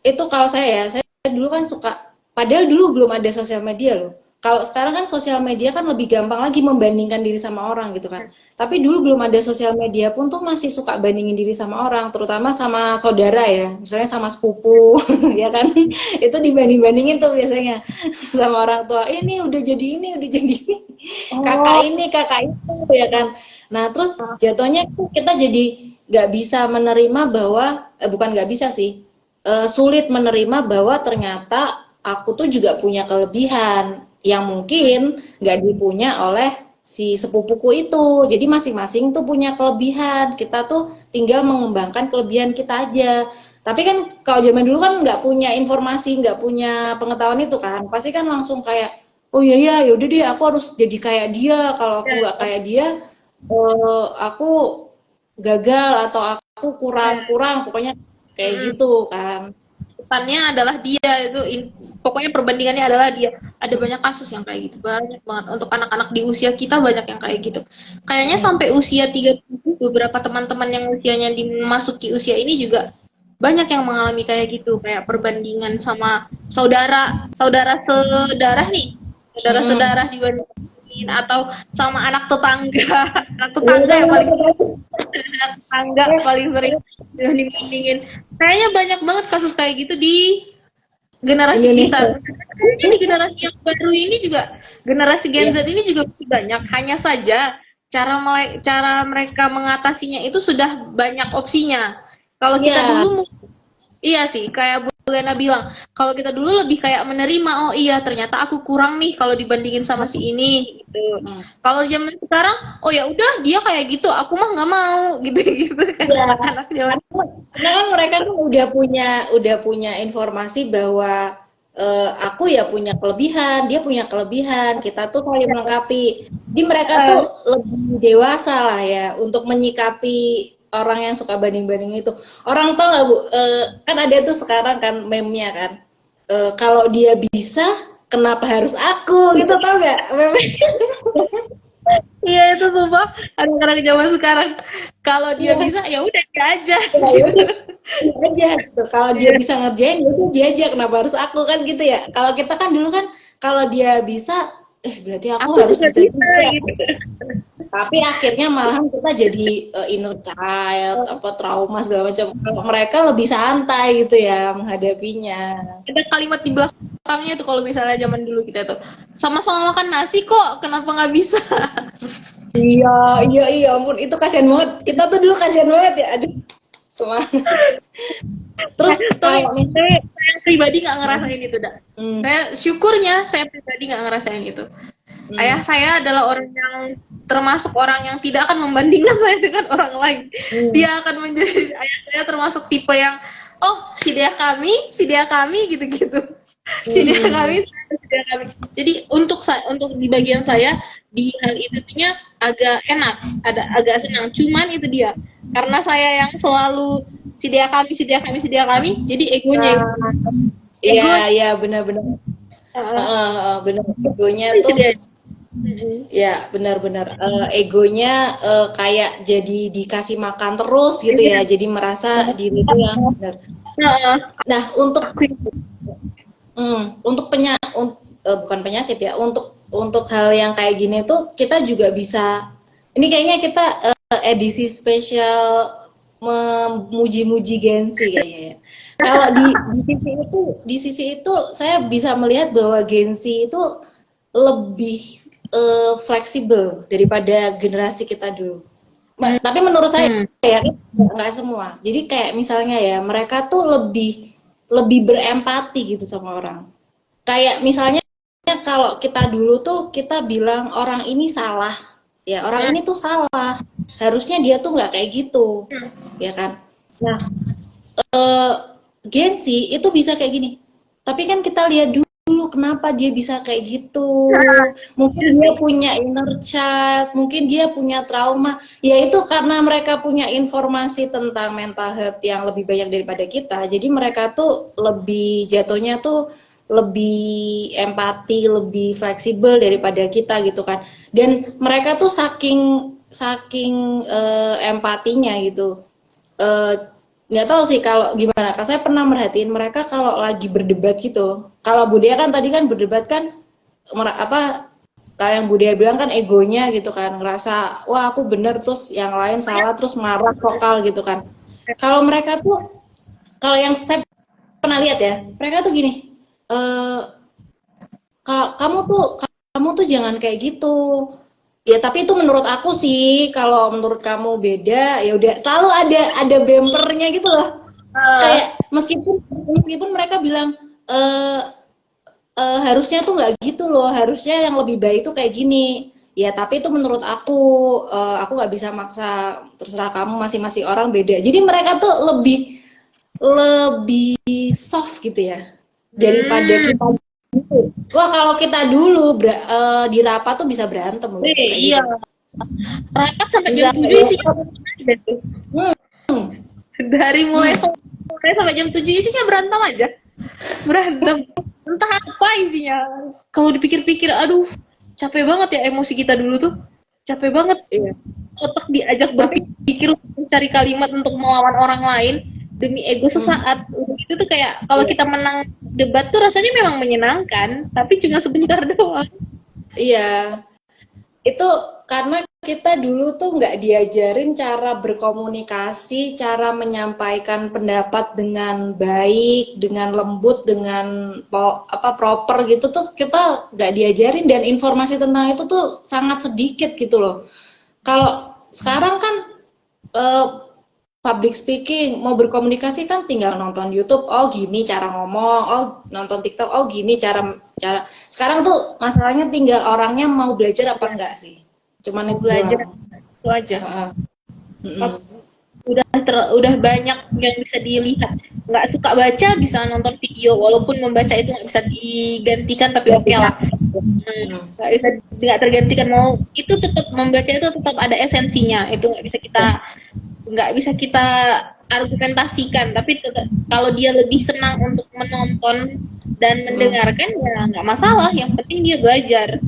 itu kalau saya dulu kan suka, padahal dulu belum ada sosial media loh. Kalau sekarang kan sosial media kan lebih gampang lagi membandingkan diri sama orang gitu kan. Tapi dulu belum ada sosial media pun tuh masih suka bandingin diri sama orang, terutama sama saudara ya, misalnya sama sepupu, ya kan. Itu dibanding-bandingin tuh biasanya sama orang tua. Ini udah jadi ini, udah jadi ini. Kakak Oh, ini, kakak itu, ya kan. Nah, terus jatuhnya tuh kita jadi nggak bisa menerima bahwa, bukan nggak bisa sih, sulit menerima bahwa ternyata aku tuh juga punya kelebihan yang mungkin nggak dipunya oleh si sepupuku itu. Jadi masing-masing tuh punya kelebihan. Kita tuh tinggal mengembangkan kelebihan kita aja. Tapi kan kalau zaman dulu kan nggak punya informasi, nggak punya pengetahuan itu kan, pasti kan langsung kayak, oh iya ya, yaudah deh, aku harus jadi kayak dia. Kalau aku nggak kayak dia, aku gagal atau aku kurang-kurang, pokoknya kayak gitu kan. pesannya adalah dia itu pokoknya perbandingannya adalah dia. Ada banyak kasus yang kayak gitu, banyak banget untuk anak-anak di usia kita, banyak yang kayak gitu. Kayaknya sampai usia 30, beberapa teman-teman yang usianya dimasuki usia ini juga banyak yang mengalami kayak gitu, kayak perbandingan sama saudara saudara sedarah nih, Mm-mm. saudara-saudara dibandingin, atau sama anak tetangga. Anak Iya, tetangga betul, yang paling betul, betul. tangga paling sering dibanding-bandingin. Kayaknya banyak banget kasus kayak gitu di generasi Indonesia. kita. Mungkin di generasi yang baru ini juga, generasi Gen Iya, Z ini juga masih banyak. Hanya saja cara mereka mengatasinya itu sudah banyak opsinya. Kalau kita iya, dulu iya sih, kayak Bu Lena bilang, kalau kita dulu lebih kayak menerima, oh iya ternyata aku kurang nih kalau dibandingin sama si ini gitu. mm, Kalau zaman sekarang, oh ya udah dia kayak gitu, aku mah nggak mau gitu kan, iya. anak zaman. Karena kan mereka tuh udah punya informasi bahwa aku ya punya kelebihan, dia punya kelebihan, kita tuh saling melengkapi. Jadi mereka tuh Eh, lebih dewasa lah ya untuk menyikapi orang yang suka banding-banding itu. Orang tau nggak Bu? Kan ada tuh sekarang kan meme-nya kan. Kalau dia bisa, kenapa harus aku? Gitu tau nggak meme? iya itu sumpah anak-anak zaman sekarang. Kalau dia Iya. bisa ya udah dia aja Ya gitu. udah, dia aja gitu. Kalau dia Iya, bisa ngerjain, ya udah dia aja. Kenapa harus aku kan gitu ya? Kalau kita kan dulu kan, kalau dia bisa, berarti aku aku harus juga bisa bisa juga. gitu. Tapi akhirnya malahan kita jadi inner child, apa trauma segala macam. Kalau mereka lebih santai gitu ya menghadapinya. Ada kalimat di belakangnya tuh kalau misalnya zaman dulu kita tuh sama-sama makan nasi kok, kenapa nggak bisa? Iya, iya, iya, ampun, itu kasihan banget. Kita tuh dulu kasihan banget ya. Aduh, semangat. Terus tapi kalau nih, saya pribadi nggak ngerasain itu dah. hmm, Saya syukurnya saya pribadi nggak ngerasain itu. Ayah hmm, saya adalah orang yang termasuk orang yang tidak akan membandingkan saya dengan orang lain. hmm, Dia akan menjadi, ayah saya termasuk tipe yang, oh si dia kami gitu-gitu. Si dia hmm, kami, si dia kami. Jadi untuk di bagian saya di hal itu nya agak enak, ada agak senang. Cuman itu dia, karena saya yang selalu si dia kami, si dia kami, si dia kami, jadi egonya nah, iya, ego iya, benar-benar. Heeh, heeh, bener, egonya si tuh dia. ya benar-benar egonya kayak jadi dikasih makan terus gitu ya, jadi merasa diri itu yang benar. Heeh. Nah untuk Aku untuk bukan penyakit ya, untuk hal yang kayak gini tuh kita juga bisa, ini kayaknya kita edisi spesial memuji-muji Gensi kayaknya ya. Kalau di sisi itu saya bisa melihat bahwa Gen Z itu lebih fleksibel daripada generasi kita dulu. Tapi menurut saya Hmm. ya nggak semua. Jadi kayak misalnya ya mereka tuh lebih lebih berempati gitu sama orang. Kayak misalnya kalau kita dulu tuh kita bilang orang ini salah, ya orang ini tuh salah. Harusnya dia tuh nggak kayak gitu, ya kan? Nah, eh, Gen Z itu bisa kayak gini. Tapi kan kita lihat dulu kenapa dia bisa kayak gitu. Mungkin dia punya inner child, mungkin dia punya trauma. Ya itu karena mereka punya informasi tentang mental health yang lebih banyak daripada kita. Jadi mereka tuh lebih jatuhnya tuh lebih empati, lebih fleksibel daripada kita gitu kan. Dan mereka tuh saking saking empatinya gitu. Eh, nggak tahu sih kalau gimana. Kan saya pernah merhatiin mereka kalau lagi berdebat gitu. Kalau Budaya kan tadi kan berdebat kan apa kayak yang Budaya bilang kan egonya gitu kan ngerasa wah aku bener terus yang lain salah terus marah vokal gitu kan. Kalau mereka tuh kalau yang saya pernah lihat ya mereka tuh gini eh kamu tuh jangan kayak gitu. Ya tapi itu menurut aku sih, kalau menurut kamu beda, ya udah selalu ada bempernya gitu loh. Ah, Kayak meskipun meskipun mereka bilang eh harusnya tuh nggak gitu loh, harusnya yang lebih baik tuh kayak gini. Ya tapi itu menurut aku nggak bisa maksa, terserah kamu masing-masing orang beda. Jadi mereka tuh lebih lebih soft gitu ya daripada hmm. kita. Wah, kalau kita dulu di rapat tuh bisa berantem loh, kayak Iya, gitu. rapat sampai Bisa jam 7 ya. isinya ada tuh. Hmm, Dari mulai hmm, sore sampai jam 7 isinya berantem aja. Berantem. Entah apa isinya. Kalau dipikir-pikir, aduh, capek banget ya emosi kita dulu tuh. Capek banget. iya. Otak diajak Tapi berpikir untuk mencari kalimat untuk melawan orang lain demi ego hmm, sesaat. Udah gitu tuh kayak kalau iya, kita menang debat tuh rasanya memang menyenangkan, tapi cuma sebentar doang. iya. Itu karena kita dulu tuh nggak diajarin cara berkomunikasi, cara menyampaikan pendapat dengan baik, dengan lembut, dengan apa proper gitu tuh kita nggak diajarin dan informasi tentang itu tuh sangat sedikit gitu loh. Kalau sekarang kan eh, public speaking, mau berkomunikasi kan tinggal nonton YouTube, oh gini cara ngomong, oh nonton TikTok, oh gini cara cara. Sekarang tuh masalahnya tinggal orangnya mau belajar apa enggak sih. Cuman Mau itu belajar doang. itu aja. Heeh. Mm-mm. Udah banyak yang bisa dilihat. Nggak suka baca bisa nonton video, walaupun membaca itu nggak bisa digantikan, tapi oke lah. Hmm. Nggak tergantikan, mau itu tetap membaca itu tetap ada esensinya, itu nggak bisa kita argumentasikan, tapi tetap, kalau dia lebih senang untuk menonton dan Mm-mm. mendengarkan ya nggak masalah, yang penting dia belajar,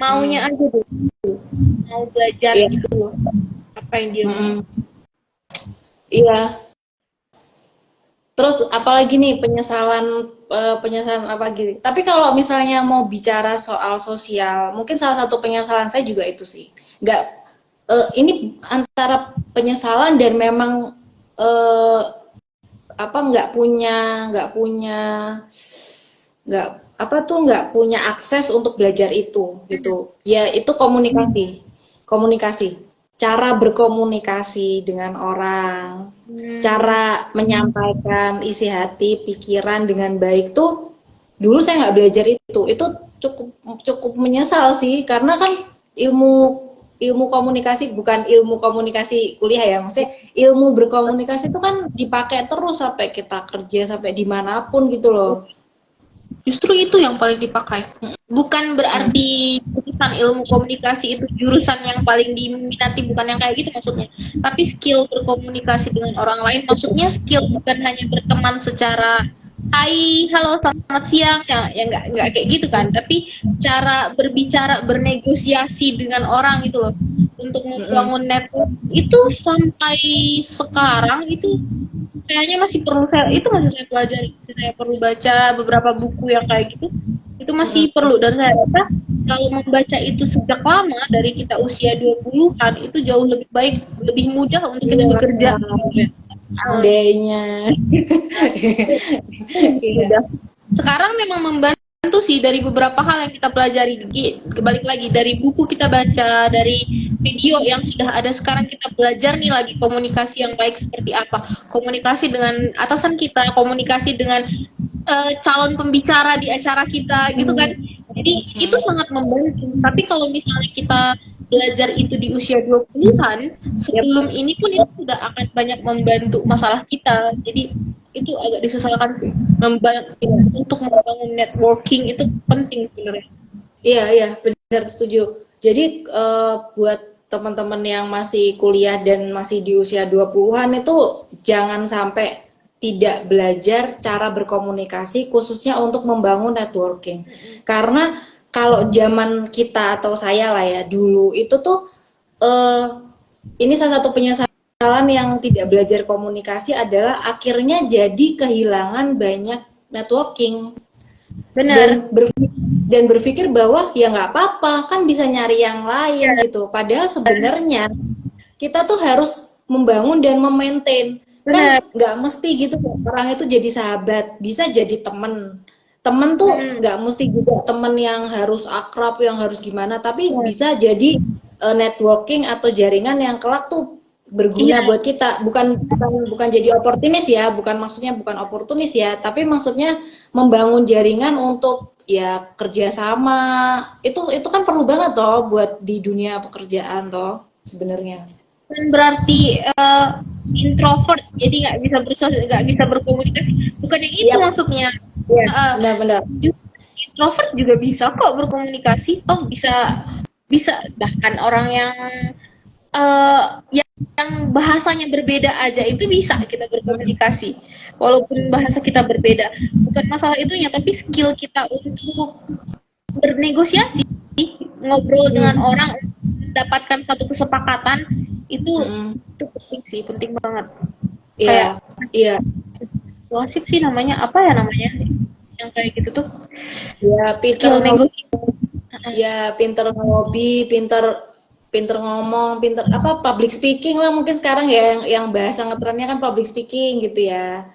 maunya Mm. aja dulu, mau belajar Iya. gitu loh apa yang dia mau. Mm-mm. Iya. Terus apalagi nih penyesalan apa gitu. Tapi kalau misalnya mau bicara soal sosial, mungkin salah satu penyesalan saya juga itu sih. Nggak ini antara penyesalan dan memang eh, apa nggak apa tuh nggak punya akses untuk belajar itu gitu. Ya itu komunikasi, komunikasi, cara berkomunikasi dengan orang, Hmm. cara menyampaikan isi hati, pikiran dengan baik tuh dulu saya nggak belajar itu cukup cukup menyesal sih karena kan ilmu ilmu komunikasi bukan ilmu komunikasi kuliah ya maksudnya ilmu berkomunikasi itu kan dipakai terus sampai kita kerja sampai dimanapun gitu loh. Justru itu yang paling dipakai. Bukan Mm, berarti jurusan ilmu komunikasi itu jurusan yang paling diminati, bukan yang kayak gitu maksudnya. Tapi skill berkomunikasi dengan orang lain, maksudnya skill bukan hanya berteman secara hai, halo, selamat siang, ya nggak kayak gitu kan. Tapi cara berbicara, bernegosiasi dengan orang itu loh, untuk mm, membangun network itu sampai sekarang itu kayaknya masih saya pelajari, masih saya perlu baca beberapa buku yang kayak gitu, itu masih mm, perlu, dan saya rasa kalau membaca itu sejak lama dari kita usia 20-an itu jauh lebih baik, lebih mudah untuk kita bekerja. Seandainya. Iya. Sekarang memang membantu sih dari beberapa hal yang kita pelajari. Balik lagi dari buku kita baca, dari video yang sudah ada sekarang kita belajar nih lagi komunikasi yang baik seperti apa. Komunikasi dengan atasan kita, komunikasi dengan calon pembicara di acara kita gitu kan. Jadi itu sangat membantu. Tapi kalau misalnya kita belajar itu di usia 20-an, sebelum ini pun itu sudah akan banyak membantu masalah kita. Jadi itu agak disesalkan sih. Untuk membangun networking itu penting sebenarnya. Iya, benar, setuju. Jadi buat teman-teman yang masih kuliah dan masih di usia 20-an itu jangan sampai tidak belajar cara berkomunikasi khususnya untuk membangun networking. Karena kalau zaman kita atau saya lah ya dulu itu tuh ini salah satu penyesalan yang tidak belajar komunikasi adalah akhirnya jadi kehilangan banyak networking. Benar. Dan berpikir bahwa ya nggak apa-apa kan bisa nyari yang lain gitu. Padahal sebenarnya kita tuh harus membangun dan memaintain. Kan nggak mesti gitu orang itu jadi sahabat, bisa jadi temen tuh nggak mesti juga temen yang harus akrab, yang harus gimana, tapi bisa jadi networking atau jaringan yang kelak tuh berguna buat kita. Bukan jadi oportunis ya, bukan oportunis ya, tapi maksudnya membangun jaringan untuk ya kerjasama. Itu kan perlu banget toh buat di dunia pekerjaan toh sebenarnya. Berarti introvert, jadi nggak bisa berkomunikasi, bukan yang itu maksudnya. Benar. Introvert juga bisa kok berkomunikasi, bisa bahkan orang yang bahasanya berbeda aja itu bisa kita berkomunikasi walaupun bahasa kita berbeda. Bukan masalah itunya, tapi skill kita untuk bernegosiasi, ngobrol dengan orang, mendapatkan satu kesepakatan itu penting sih, penting banget. Iya. Wasip sih namanya, apa ya namanya? Yang kayak gitu tuh. Ya, pinter ngelobi, pinter ngomong, pinter apa public speaking lah mungkin sekarang ya yang bahasa ngetrennya kan public speaking gitu ya.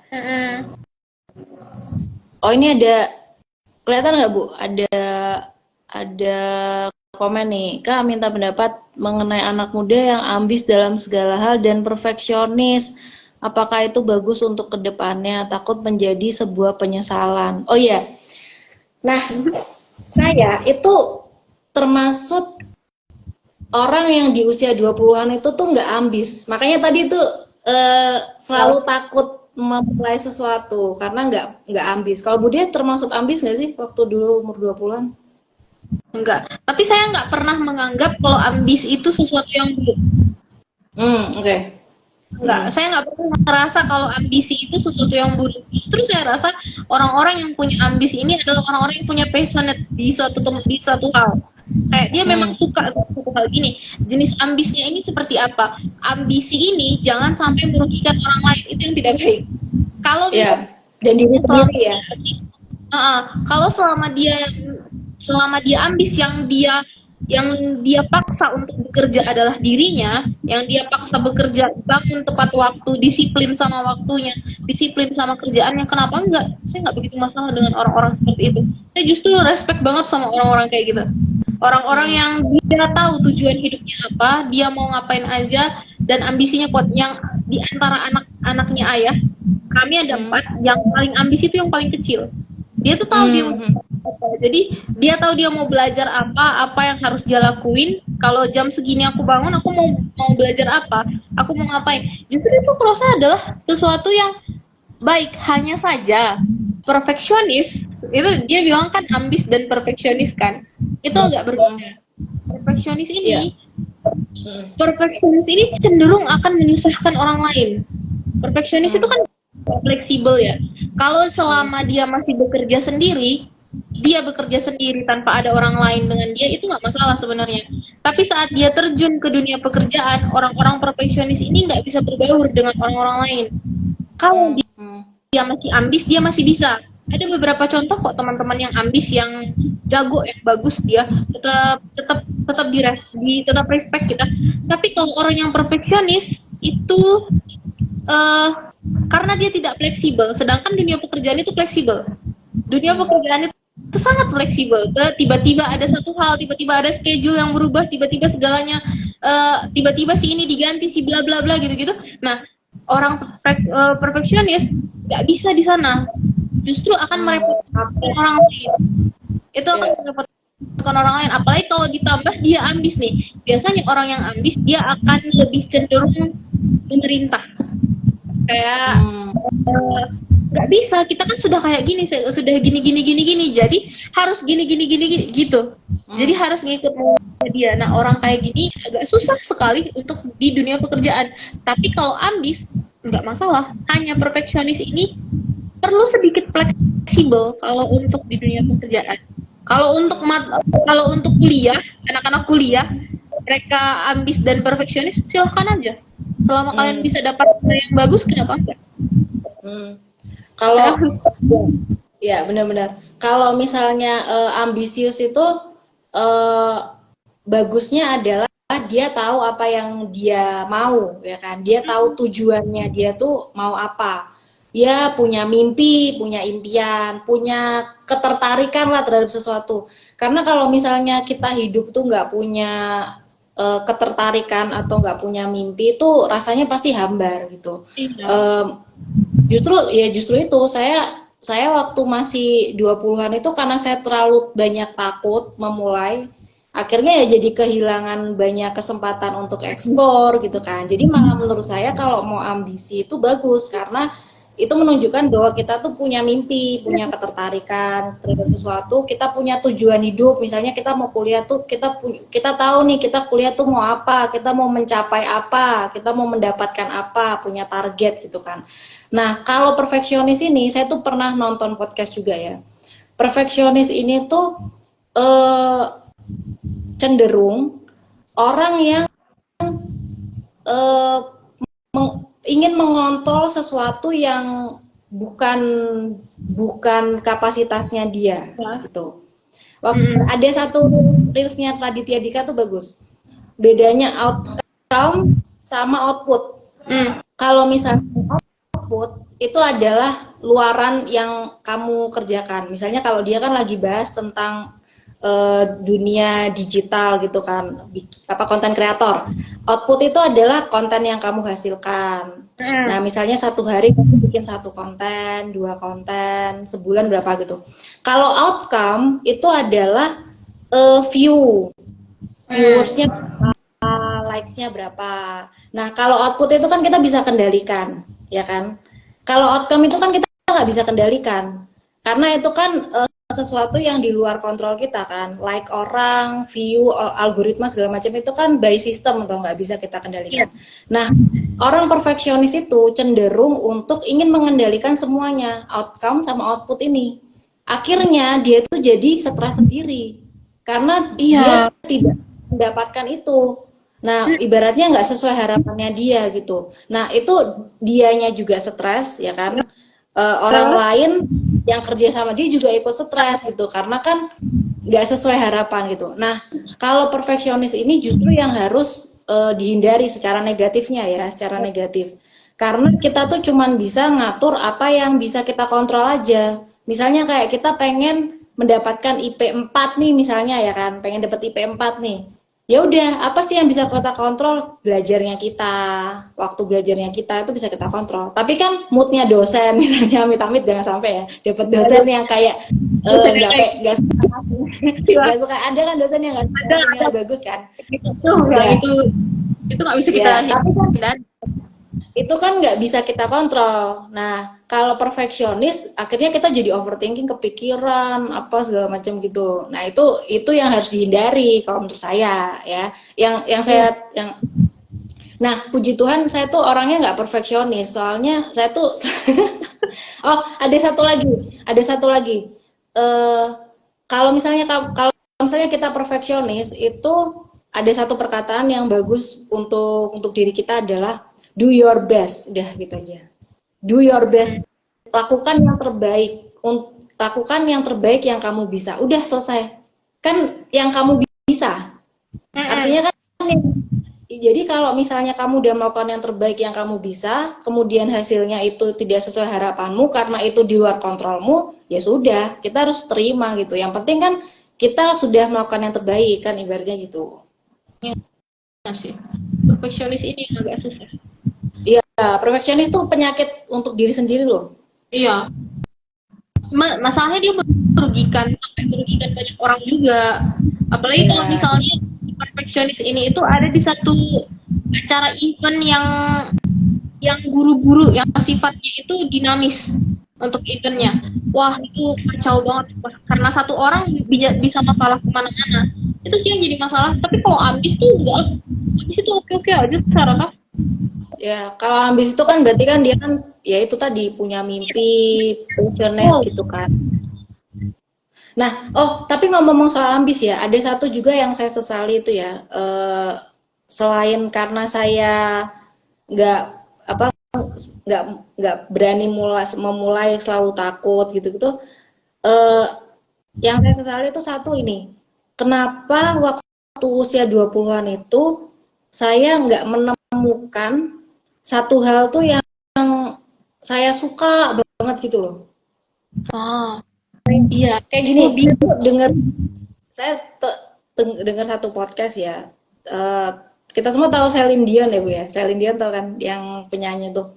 Oh, ini ada kelihatan nggak Bu? Ada komen nih, Kak minta pendapat mengenai anak muda yang ambis dalam segala hal dan perfeksionis. Apakah itu bagus untuk kedepannya? Takut menjadi sebuah penyesalan. Oh iya. Nah, saya itu termasuk orang yang di usia 20-an itu tuh nggak ambis. Makanya tadi tuh selalu takut memulai sesuatu karena nggak ambis. Kalau Budia termasuk ambis nggak sih waktu dulu umur 20-an? Enggak, tapi saya nggak pernah menganggap kalau ambis itu sesuatu yang buruk. Oke. Enggak, saya nggak pernah ngerasa kalau ambisi itu sesuatu yang buruk. Justru saya rasa orang-orang yang punya ambisi ini adalah orang-orang yang punya passionate di suatu hal. Kayak dia memang suka suatu hal gini. Jenis ambisnya ini seperti apa? Ambisi ini jangan sampai merugikan orang lain, itu yang tidak baik. Kalau dan diri sendiri ya. Kalau selama dia ambis yang dia paksa untuk bekerja adalah dirinya, yang dia paksa bekerja, bangun tepat waktu, disiplin sama waktunya, disiplin sama kerjaannya, kenapa enggak? Saya nggak begitu masalah dengan orang-orang seperti itu. Saya justru respect banget sama orang-orang kayak gitu. Orang-orang yang dia tahu tujuan hidupnya apa, dia mau ngapain aja, dan ambisinya kuat. Yang di antara anak-anaknya ayah, kami ada 4, yang paling ambisi itu yang paling kecil. Dia tuh tahu dia jadi dia tahu dia mau belajar apa yang harus dia lakuin. Kalau jam segini aku bangun, aku mau belajar apa, aku mau ngapain. Justru itu proses adalah sesuatu yang baik. Hanya saja perfeksionis itu, dia bilang kan ambis dan perfeksionis kan, itu agak berbeda. Perfeksionis ini cenderung akan menyusahkan orang lain. Perfeksionis itu kan fleksibel ya. Kalau selama dia masih bekerja sendiri, dia bekerja sendiri tanpa ada orang lain dengan dia, itu nggak masalah sebenarnya. Tapi saat dia terjun ke dunia pekerjaan, orang-orang perfeksionis ini nggak bisa berbaur dengan orang-orang lain. Kalau dia masih ambis, dia masih bisa. Ada beberapa contoh kok teman-teman yang ambis yang jago, yang bagus, dia tetap tetap tetap tetap respect kita. Tapi kalau orang yang perfeksionis itu eh karena dia tidak fleksibel, sedangkan dunia pekerjaan itu fleksibel. Dunia pekerjaan itu sangat fleksibel. Tiba-tiba ada satu hal, tiba-tiba ada schedule yang berubah, tiba-tiba segalanya, tiba-tiba si ini diganti, si bla bla bla gitu-gitu. Nah, orang perfeksionis nggak bisa di sana, justru akan merepotkan orang lain. Itu akan merepotkan orang lain. Apalagi kalau ditambah dia ambis nih. Biasanya orang yang ambis dia akan lebih cenderung memerintah. Kayak nggak bisa, kita kan sudah kayak gini, sudah gini, jadi harus gini gitu. Jadi harus ngikut dia. Nah, orang kayak gini agak susah sekali untuk di dunia pekerjaan. Tapi kalau ambis nggak masalah. Hanya perfeksionis ini perlu sedikit fleksibel kalau untuk di dunia pekerjaan. Kalau untuk kuliah, anak-anak kuliah, mereka ambis dan perfeksionis, silahkan aja. Selama kalian bisa dapat yang bagus, kenapa enggak? Kalau ya benar-benar. Kalau misalnya ambisius itu bagusnya adalah dia tahu apa yang dia mau, ya kan? Dia tahu tujuannya dia tuh mau apa. Dia punya mimpi, punya impian, punya ketertarikan lah terhadap sesuatu. Karena kalau misalnya kita hidup tuh nggak punya ketertarikan atau nggak punya mimpi, itu rasanya pasti hambar gitu. Justru itu saya waktu masih 20-an itu karena saya terlalu banyak takut memulai, akhirnya ya jadi kehilangan banyak kesempatan untuk eksplor gitu kan. Jadi malah menurut saya kalau mau ambisi itu bagus karena itu menunjukkan bahwa kita tuh punya mimpi, punya ketertarikan terhadap sesuatu, kita punya tujuan hidup. Misalnya kita mau kuliah tuh kita tahu nih kita kuliah tuh mau apa, kita mau mencapai apa, kita mau mendapatkan apa, punya target gitu kan. Nah, kalau perfeksionis ini saya tuh pernah nonton podcast juga ya. Perfeksionis ini tuh cenderung orang yang ingin mengontrol sesuatu yang bukan kapasitasnya dia gitu. Ada satu reelsnya Raditya Dika tuh bagus. Bedanya outcome sama output. Kalau misalnya output itu adalah luaran yang kamu kerjakan. Misalnya kalau dia kan lagi bahas tentang dunia digital gitu kan, konten kreator. Output itu adalah konten yang kamu hasilkan. Nah, misalnya satu hari kamu bikin 1 konten, 2 konten, sebulan berapa gitu. Kalau outcome itu adalah viewersnya berapa, likes-nya berapa. Nah, kalau output itu kan kita bisa kendalikan, ya kan? Kalau outcome itu kan kita nggak bisa kendalikan, karena itu kan sesuatu yang di luar kontrol kita kan, like orang, view, algoritma segala macam itu kan by system atau nggak bisa kita kendalikan. Nah, orang perfeksionis itu cenderung untuk ingin mengendalikan semuanya, outcome sama output ini. Akhirnya dia tuh jadi stres sendiri karena dia tidak mendapatkan itu. Nah, ibaratnya nggak sesuai harapannya dia gitu. Nah, itu dianya juga stres, ya kan? Orang lain yang kerja sama dia juga ikut stres gitu, karena kan nggak sesuai harapan gitu. Nah, kalau perfeksionis ini justru yang harus dihindari secara negatifnya ya, secara negatif. Karena kita tuh cuman bisa ngatur apa yang bisa kita kontrol aja. Misalnya kayak kita pengen mendapatkan IP 4 nih misalnya ya kan, pengen dapat IP 4 nih. Ya udah, apa sih yang bisa kita kontrol? Belajarnya kita, waktu belajarnya kita itu bisa kita kontrol. Tapi kan moodnya dosen, misalnya amit-amit jangan sampai ya dapat dosen yang kayak nggak suka. Ada kan dosen yang nggak bagus kan? Itu nggak bisa kita hindari. Itu kan nggak bisa kita kontrol. Nah, kalau perfeksionis, akhirnya kita jadi overthinking, kepikiran apa segala macam gitu. Nah, itu yang harus dihindari kalau menurut saya ya. Nah, puji Tuhan saya tuh orangnya nggak perfeksionis. Soalnya saya tuh oh, ada satu lagi. Kalau misalnya kita perfeksionis, itu ada satu perkataan yang bagus untuk diri kita adalah do your best, udah gitu aja. Do your best, lakukan yang terbaik. lakukan yang terbaik yang kamu bisa. Udah selesai. Kan yang kamu bisa. Artinya kan jadi kalau misalnya kamu udah melakukan yang terbaik yang kamu bisa, kemudian hasilnya itu tidak sesuai harapanmu karena itu di luar kontrolmu, ya sudah, kita harus terima gitu. Yang penting kan kita sudah melakukan yang terbaik kan ibaratnya gitu. Iya sih. Perfeksionis ini yang agak susah. Iya, perfeksionis tuh penyakit untuk diri sendiri loh. Iya. Masalahnya dia merugikan sampai merugikan banyak orang juga. Apalagi Iya. kalau misalnya perfeksionis ini itu ada di satu acara event yang buru-buru, yang sifatnya itu dinamis untuk eventnya. Wah, itu kacau banget. Wah, karena satu orang bisa masalah kemana-mana. Itu sih yang jadi masalah. Tapi kalau ambis tuh enggak. Ambis itu oke-oke aja saya rasa. Ya, kalau ambis itu kan berarti kan dia kan ya itu tadi punya mimpi, passionate gitu kan. Nah, tapi ngomong-ngomong soal ambis ya, ada satu juga yang saya sesali itu ya. Selain karena saya nggak apa nggak nggak berani memulai selalu takut gitu-gitu. Yang saya sesali itu satu ini. Kenapa waktu usia 20-an itu saya nggak menemukan satu hal tuh yang saya suka banget gitu loh. Oh, iya. Kayak gini, dia tuh saya dengar satu podcast ya. Kita semua tahu Celine Dion ya Bu ya. Celine Dion tahu kan yang penyanyi tuh.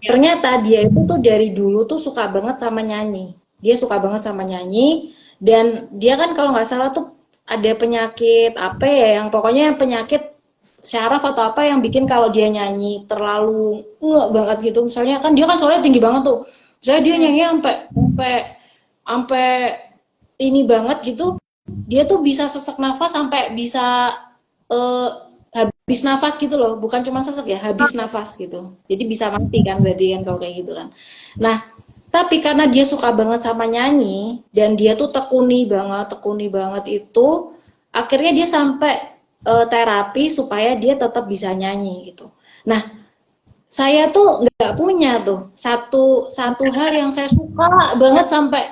Ternyata dia itu tuh dari dulu tuh suka banget sama nyanyi. Dia suka banget sama nyanyi dan dia kan kalau nggak salah tuh ada penyakit apa ya yang pokoknya penyakit syaraf atau apa yang bikin kalau dia nyanyi terlalu nggak banget gitu. Misalnya kan dia kan suaranya tinggi banget tuh. Misalnya dia nyanyi sampai ini banget gitu. Dia tuh bisa sesak nafas sampai bisa habis nafas gitu loh, bukan cuma sesak ya, habis nafas gitu. Jadi bisa mati kan berarti kan kalau kayak gitu kan. Nah, tapi karena dia suka banget sama nyanyi dan dia tuh tekuni banget itu, akhirnya dia sampai terapi supaya dia tetap bisa nyanyi gitu. Nah, saya tuh nggak punya tuh satu hal yang saya suka banget sampai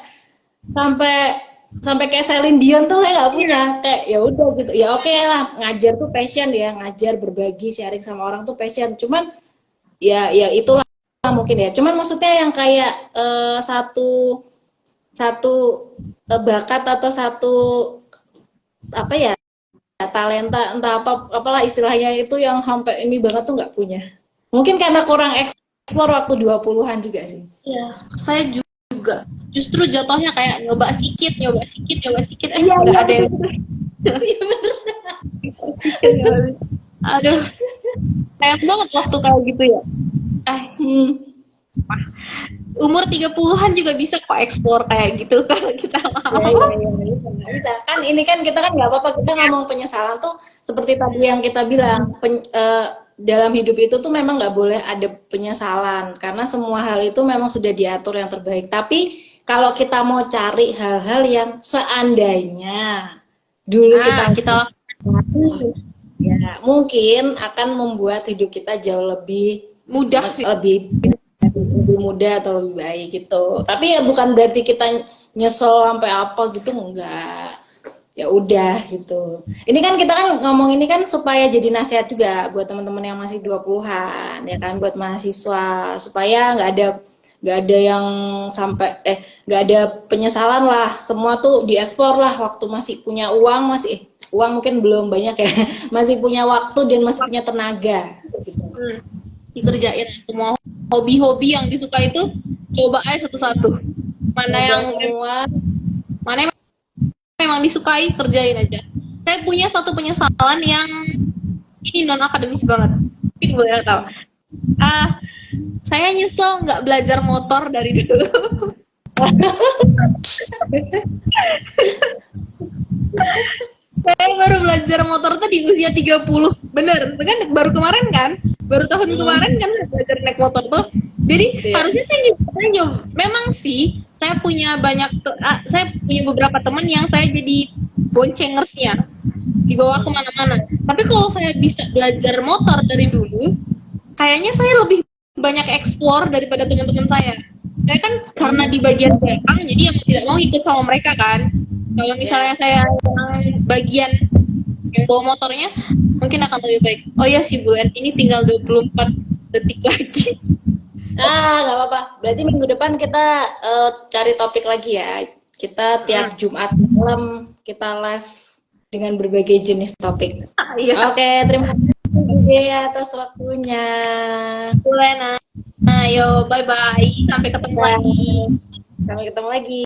sampai sampai kayak Celine Dion tuh saya nggak punya kayak ya udah gitu ya oke lah ngajar tuh passion ya ngajar berbagi sharing sama orang tuh passion cuman ya itulah mungkin ya cuman maksudnya yang kayak satu satu bakat atau satu apa ya talenta entah apalah istilahnya itu yang sampai ini banget tuh nggak punya mungkin karena kurang eksplor waktu 20-an juga sih. Iya, saya juga. Justru jatuhnya kayak nyoba sedikit, Iya, nggak ada yang aduh, sayang banget waktu kayak gitu ya. Umur 30-an juga bisa kok eksplor kayak gitu kalau kita mau. Ya, bisa. Kan ini kan kita kan nggak apa-apa kita ngomong penyesalan tuh seperti tadi yang kita bilang dalam hidup itu tuh memang nggak boleh ada penyesalan karena semua hal itu memang sudah diatur yang terbaik. Tapi kalau kita mau cari hal-hal yang seandainya dulu kita ya mungkin akan membuat hidup kita jauh lebih mudah sih. lebih mudah atau lebih baik gitu. Tapi ya bukan berarti kita nyesel sampai apa gitu enggak. Ya udah gitu. Ini kan kita kan ngomong ini kan supaya jadi nasihat juga buat teman-teman yang masih 20-an ya kan buat mahasiswa supaya nggak ada yang sampai nggak ada penyesalan lah. Semua tuh dieksplor lah waktu masih punya uang uang mungkin belum banyak ya. Masih punya waktu dan masih punya tenaga gitu. Dikerjain semua hobi-hobi yang disuka itu coba aja satu-satu mana yang memang disukai kerjain aja. Saya punya satu penyesalan yang ini non akademis banget mungkin boleh tahu saya nyesel nggak belajar motor dari dulu. Saya baru belajar motor tuh di usia 30. Bener, kan baru kemarin kan? Baru tahun kemarin kan saya belajar naik motor tuh. Jadi harusnya saya nyoba. Memang sih, saya punya beberapa teman yang saya jadi boncengersnya. Dibawa kemana-mana. Tapi kalau saya bisa belajar motor dari dulu, kayaknya saya lebih banyak explore daripada teman-teman saya. Saya kan karena di bagian belakang, jadi yang tidak mau ikut sama mereka kan. Kalau misalnya saya yang bagian yang bawa motornya, mungkin akan lebih baik. Oh ya sih bulan ini tinggal 24 detik lagi. Nggak apa-apa. Berarti minggu depan kita cari topik lagi ya. Kita tiap Jumat malam kita live dengan berbagai jenis topik. Iya. Oke, terima kasih Dea atas waktunya. Boleh, nah. Ayo, bye-bye. Sampai ketemu lagi. Sampai ketemu lagi.